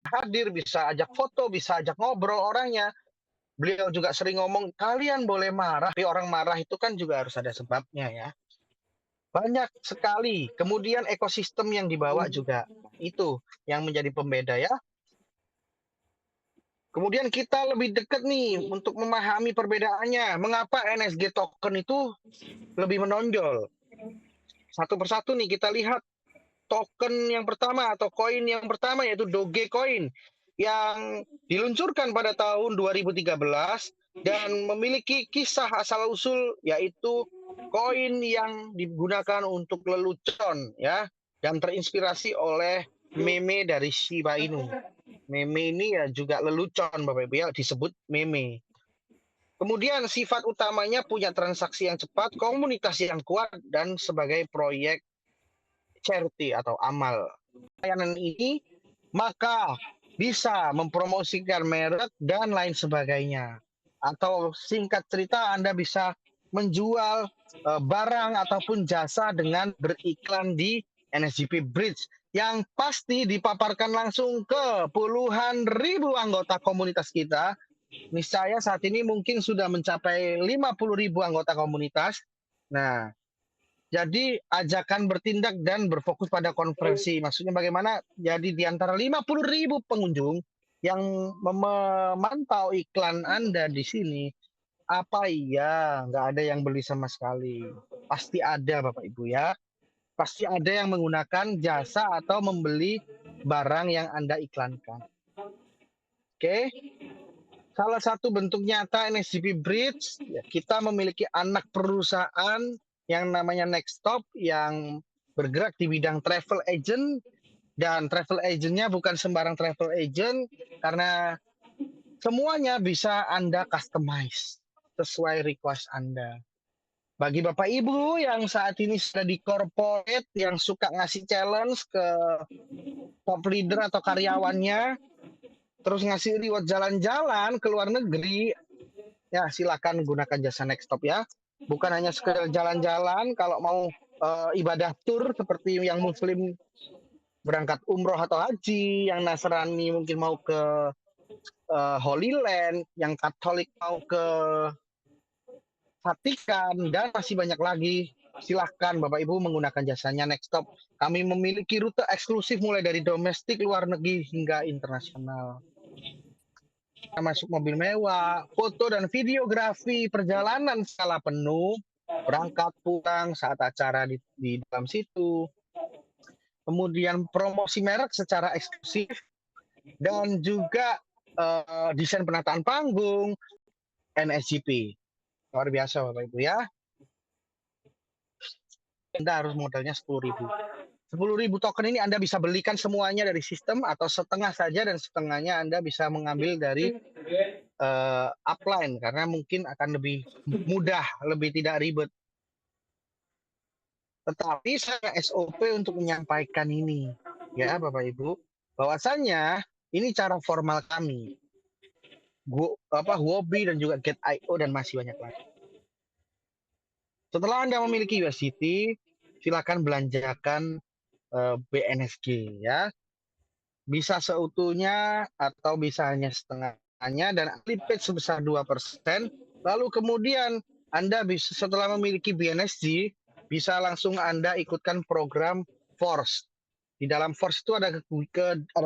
hadir, bisa ajak foto, bisa ajak ngobrol orangnya. Beliau juga sering ngomong, "Kalian boleh marah, tapi orang marah itu kan juga harus ada sebabnya ya." Banyak sekali. Kemudian ekosistem yang dibawa juga. Itu yang menjadi pembeda ya. Kemudian kita lebih dekat nih untuk memahami perbedaannya. Mengapa NSG token itu lebih menonjol? Satu persatu nih kita lihat token yang pertama atau koin yang pertama yaitu Dogecoin yang diluncurkan pada tahun 2013 dan memiliki kisah asal-usul yaitu koin yang digunakan untuk lelucon ya dan terinspirasi oleh meme dari Shiba Inu. Meme ini ya juga lelucon Bapak Ibu ya disebut meme. Kemudian sifat utamanya punya transaksi yang cepat, komunitas yang kuat dan sebagai proyek charity atau amal. Layanan ini maka bisa mempromosikan merek dan lain sebagainya. Atau singkat cerita Anda bisa menjual barang ataupun jasa dengan beriklan di NSGP Bridge yang pasti dipaparkan langsung ke puluhan ribu anggota komunitas kita. Niscaya saat ini mungkin sudah mencapai 50.000 anggota komunitas. Nah, jadi ajakan bertindak dan berfokus pada konversi. Maksudnya bagaimana? Jadi di antara 50.000 pengunjung yang memantau iklan Anda di sini, apa iya nggak ada yang beli sama sekali? Pasti ada Bapak Ibu ya. Pasti ada yang menggunakan jasa atau membeli barang yang Anda iklankan. Oke, salah satu bentuk nyata NSGP Bridge, ya, kita memiliki anak perusahaan yang namanya Nextstop yang bergerak di bidang travel agent dan travel agentnya bukan sembarang travel agent karena semuanya bisa Anda customize sesuai request Anda. Bagi Bapak Ibu yang saat ini sudah di corporate yang suka ngasih challenge ke top leader atau karyawannya, terus ngasih reward jalan-jalan ke luar negeri, ya silakan gunakan jasa Nextstop ya. Bukan hanya sekedar jalan-jalan, kalau mau ibadah tur seperti yang Muslim berangkat umroh atau haji, yang Nasrani mungkin mau ke Holy Land, yang Katolik mau ke Vatikan, dan masih banyak lagi. Silahkan Bapak Ibu menggunakan jasanya Nextstop. Kami memiliki rute eksklusif mulai dari domestik, luar negeri, hingga internasional. Masuk mobil mewah, foto dan videografi perjalanan skala penuh, berangkat pulang saat acara di dalam situ, kemudian promosi merek secara eksklusif, dan juga desain penataan panggung, NSGP. Luar biasa Bapak Ibu ya. Anda harus modalnya 10.000. 10.000 token ini Anda bisa belikan semuanya dari sistem atau setengah saja dan setengahnya Anda bisa mengambil dari upline karena mungkin akan lebih mudah, lebih tidak ribet. Tetapi saya SOP untuk menyampaikan ini, ya Bapak Ibu, bahwasannya ini cara formal kami. Huobi dan juga Get.io dan masih banyak lagi. Setelah Anda memiliki USDT, silakan belanjakan BNSG ya. Bisa seutuhnya atau bisa hanya setengahnya dan unlimited sebesar 2%. Lalu kemudian Anda bisa setelah memiliki BNSG bisa langsung Anda ikutkan program Force. Di dalam Force itu ada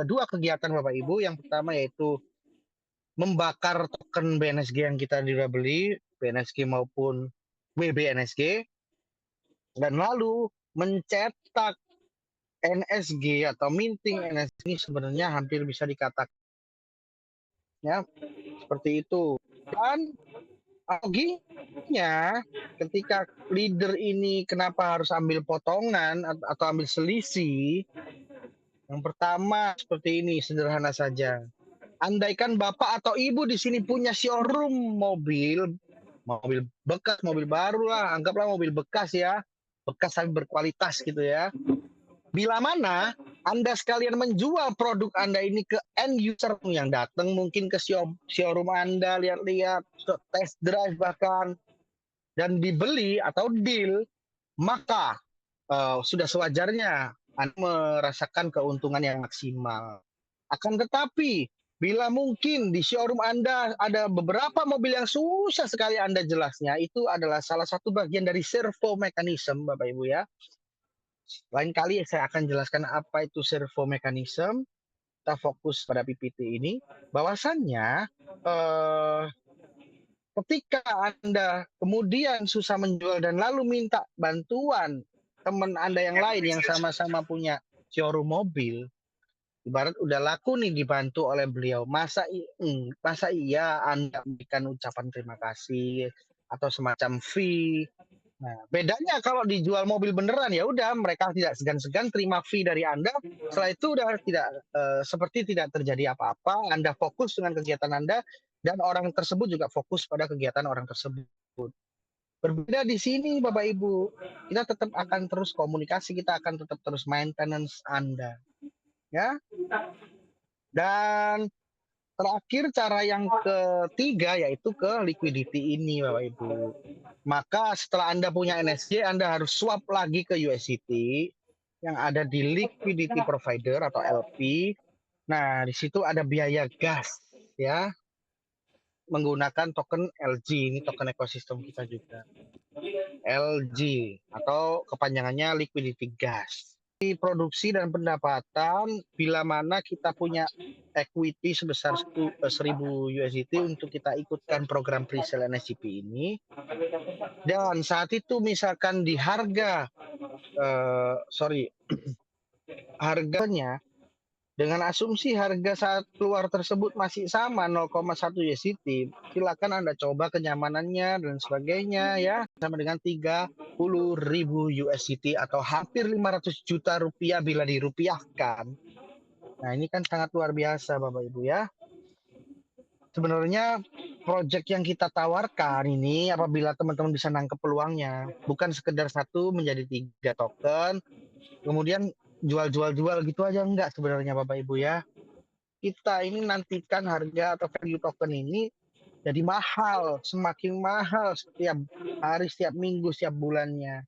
dua kegiatan Bapak Ibu. Yang pertama yaitu membakar token BNSG yang kita sudah beli, BNSG maupun WBNSG, dan lalu mencetak NSG atau minting NSG ini sebenarnya hampir bisa dikatakan ya seperti itu. Dan loginya ketika leader ini kenapa harus ambil potongan atau ambil selisih? Yang pertama seperti ini, sederhana saja. Andaikan Bapak atau Ibu di sini punya showroom mobil bekas, mobil baru lah, anggaplah mobil bekas ya, bekas tapi berkualitas gitu ya. Bila mana Anda sekalian menjual produk Anda ini ke end user yang datang mungkin ke showroom Anda, lihat-lihat, test drive bahkan, dan dibeli atau deal, maka sudah sewajarnya Anda merasakan keuntungan yang maksimal. Akan tetapi, bila mungkin di showroom Anda ada beberapa mobil yang susah sekali Anda jelasnya, itu adalah salah satu bagian dari servo mechanism, Bapak Ibu ya. Lain kali saya akan jelaskan apa itu servo mechanism. Kita fokus pada PPT ini. Bahwasannya ketika Anda kemudian susah menjual dan lalu minta bantuan teman Anda yang lain yang sama-sama punya showroom mobil, ibarat udah laku nih dibantu oleh beliau, masa iya Anda berikan ucapan terima kasih atau semacam fee. Nah, bedanya kalau dijual mobil beneran ya udah mereka tidak segan-segan terima fee dari Anda. Setelah itu udah tidak seperti tidak terjadi apa-apa, Anda fokus dengan kegiatan Anda dan orang tersebut juga fokus pada kegiatan orang tersebut. Berbeda di sini Bapak Ibu, kita tetap akan terus komunikasi, kita akan tetap terus maintenance Anda, ya. Dan terakhir cara yang ketiga yaitu ke liquidity ini Bapak Ibu. Maka setelah Anda punya NSG, Anda harus swap lagi ke USDT yang ada di liquidity provider atau LP. Nah, di situ ada biaya gas ya, menggunakan token LG, ini token ekosistem kita juga. LG atau kepanjangannya liquidity gas. Produksi dan pendapatan bila mana kita punya equity sebesar 1.000 USDT untuk kita ikutkan program pre-sale NSGP ini. Dan saat itu misalkan di harganya dengan asumsi harga saat keluar tersebut masih sama 0,1 USDT, silakan Anda coba kenyamanannya dan sebagainya ya, sama dengan 30.000 USDT atau hampir 500 juta rupiah bila dirupiahkan. Nah, ini kan sangat luar biasa Bapak Ibu ya. Sebenarnya project yang kita tawarkan ini apabila teman-teman bisa nangkep peluangnya, bukan sekedar 1 menjadi 3 token, kemudian jual gitu aja enggak sebenarnya Bapak Ibu ya. Kita ini nantikan harga atau value token ini jadi mahal, semakin mahal setiap hari, setiap minggu, setiap bulannya.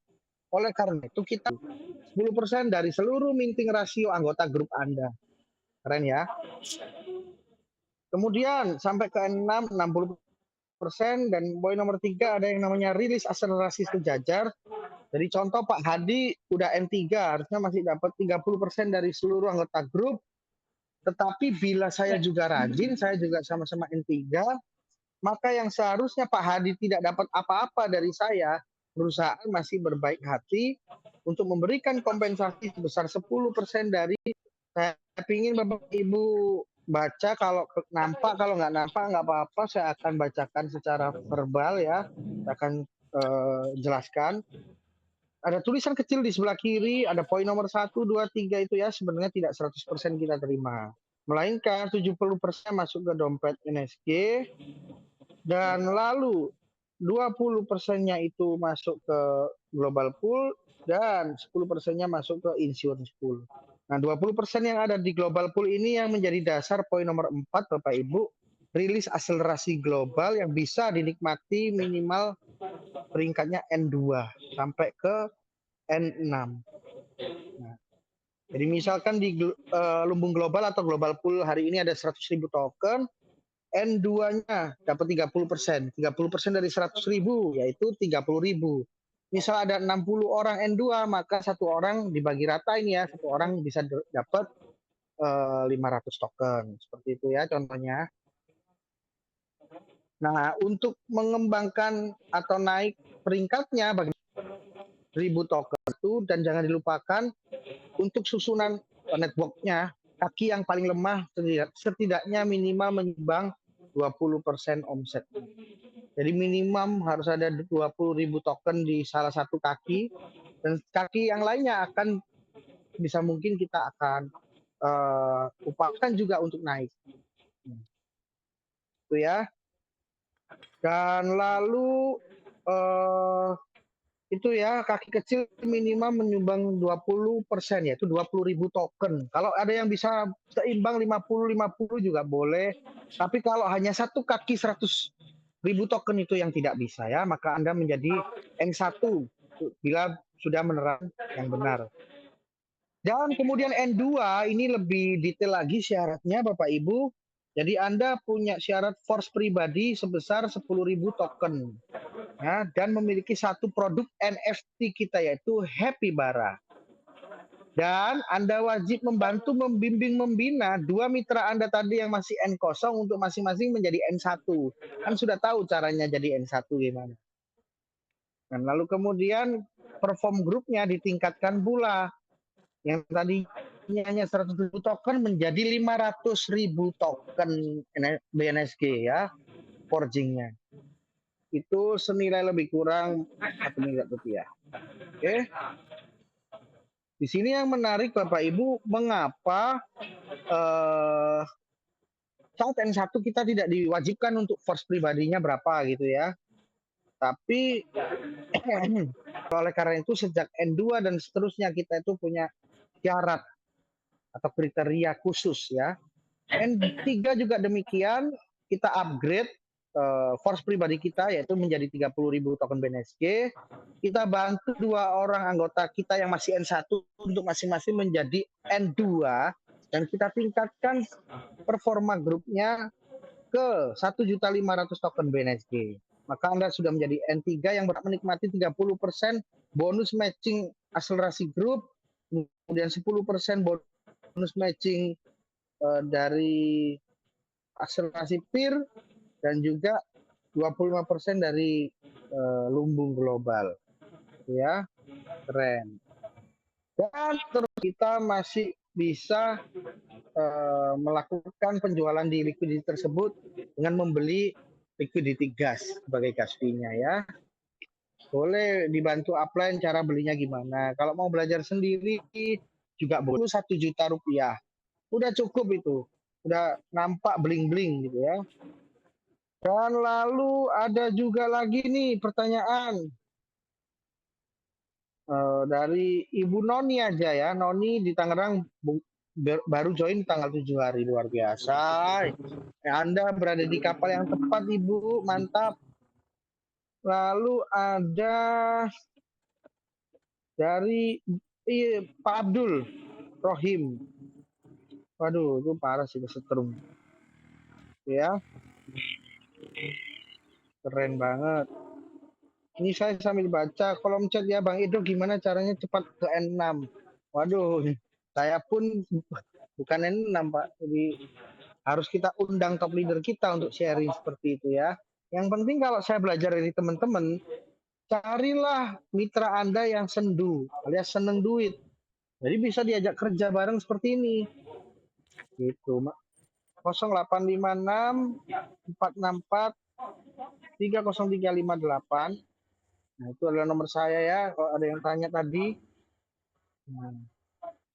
Oleh karena itu kita 10% dari seluruh minting rasio anggota grup Anda. Keren ya. Kemudian sampai ke 60%, dan poin nomor 3 ada yang namanya rilis akselerasi sejajar. Jadi contoh Pak Hadi udah N3, harusnya masih dapat 30% dari seluruh anggota grup. Tetapi bila saya juga rajin, saya juga sama-sama N3, maka yang seharusnya Pak Hadi tidak dapat apa-apa dari saya, perusahaan masih berbaik hati untuk memberikan kompensasi sebesar 10% dari saya ingin Bapak Ibu baca, kalau nampak, kalau nggak nampak nggak apa-apa, saya akan bacakan secara verbal ya, saya akan jelaskan. Ada tulisan kecil di sebelah kiri, ada poin nomor 1, 2, 3 itu ya, sebenarnya tidak 100% kita terima. Melainkan 70% masuk ke dompet NSG, dan lalu 20%-nya itu masuk ke global pool, dan 10%-nya masuk ke insurance pool. Nah, 20% yang ada di global pool ini yang menjadi dasar poin nomor 4 Bapak Ibu, rilis akselerasi global yang bisa dinikmati minimal peringkatnya N2 sampai ke N6. Nah, jadi misalkan di lumbung global atau global pool hari ini ada 100.000 token, N2-nya dapat 30%. 30% dari 100.000 yaitu 30.000. Misal ada 60 orang N2, maka satu orang dibagi rata ini ya, satu orang bisa dapat 500 token. Seperti itu ya contohnya. Nah, untuk mengembangkan atau naik peringkatnya bagi 1.000 token itu, dan jangan dilupakan untuk susunan network-nya, kaki yang paling lemah setidaknya minimal menyumbang 20% omset. Jadi minimum harus ada 20.000 token di salah satu kaki, dan kaki yang lainnya akan bisa mungkin kita akan upayakan juga untuk naik. Itu ya. Dan lalu itu ya, kaki kecil minimal menyumbang 20%, yaitu 20.000 token. Kalau ada yang bisa seimbang 50-50 juga boleh. Tapi kalau hanya satu kaki 100.000 token itu yang tidak bisa ya, maka Anda menjadi N1 bila sudah menerapkan yang benar. Dan kemudian N2 ini lebih detail lagi syaratnya Bapak Ibu. Jadi Anda punya syarat force pribadi sebesar 10.000 token ya, dan memiliki satu produk NFT kita yaitu Happy Bara. Dan Anda wajib membantu membimbing membina dua mitra Anda tadi yang masih N0 untuk masing-masing menjadi N1. Kan sudah tahu caranya jadi N1 gimana. Dan lalu kemudian perform grupnya ditingkatkan pula. Yang tadinya hanya 100.000 token menjadi 500.000 token BNSG ya, forgingnya. Itu senilai lebih kurang 1 miliar rupiah. Oke. Di sini yang menarik Bapak Ibu, mengapa saat N1 kita tidak diwajibkan untuk force pribadinya berapa gitu ya. Tapi oleh karena itu sejak N2 dan seterusnya kita itu punya syarat atau kriteria khusus ya. N3 juga demikian, kita upgrade force pribadi kita yaitu menjadi 30.000 token BNSG. Kita bantu dua orang anggota kita yang masih N1 untuk masing-masing menjadi N2 dan kita tingkatkan performa grupnya ke 1.500.000 token BNSG. Maka Anda sudah menjadi N3 yang menikmati 30% bonus matching akselerasi grup, kemudian 10% bonus matching dari akselerasi peer, dan juga 25% dari lumbung global. Ya, keren. Dan terus kita masih bisa melakukan penjualan di liquidity tersebut dengan membeli liquidity gas sebagai gas fee-nya ya. Boleh dibantu upline cara belinya gimana. Kalau mau belajar sendiri juga boleh. 1 juta rupiah. Udah cukup itu. Udah nampak bling-bling gitu ya. Dan lalu ada juga lagi nih pertanyaan dari Ibu Noni aja ya. Noni di Tangerang baru join tanggal 7 hari, luar biasa. Anda berada di kapal yang tepat Ibu, mantap. Lalu ada dari Pak Abdul Rohim. Waduh, itu parah sih kesetrum. Ya, keren banget. Ini saya sambil baca kolom chat ya Bang Edo, gimana caranya cepat ke N6. Waduh, saya pun bukan N6 Pak. Jadi harus kita undang top leader kita untuk sharing seperti itu ya. Yang penting kalau saya belajar dari teman-teman, carilah mitra Anda yang sendu alias seneng duit. Jadi bisa diajak kerja bareng seperti ini. Gitu, 0856 464 30358. Nah, itu adalah nomor saya ya, kalau ada yang tanya tadi. Nah,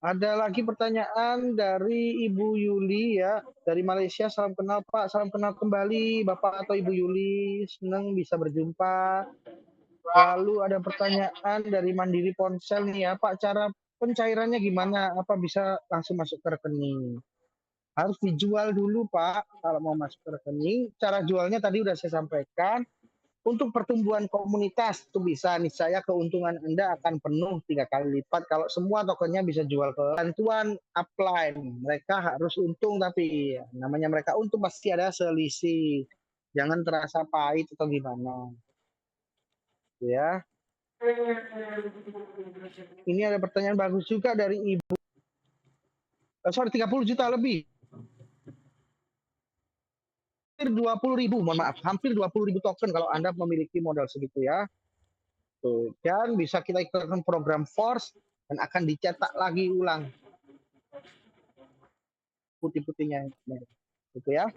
ada lagi pertanyaan dari Ibu Yuli ya, dari Malaysia. Salam kenal Pak, salam kenal kembali Bapak atau Ibu Yuli, senang bisa berjumpa. Lalu ada pertanyaan dari Mandiri Ponsel nih ya, Pak, cara pencairannya gimana? Apa bisa langsung masuk ke rekening? Harus dijual dulu Pak, kalau mau masuk ke rekening. Cara jualnya tadi udah saya sampaikan. Untuk pertumbuhan komunitas itu bisa nih, saya keuntungan Anda akan penuh 3 kali lipat kalau semua tokennya bisa jual ke bantuan upline. Mereka harus untung, tapi namanya mereka untung pasti ada selisih. Jangan terasa pahit atau gimana. Ya. Ini ada pertanyaan bagus juga dari Ibu. Sorry, 30 juta lebih. 20.000, mohon maaf, hampir 20.000 token kalau Anda memiliki modal segitu ya. Tuh. Dan bisa kita ikutkan program Force dan akan dicetak lagi ulang putih-putihnya gitu ya.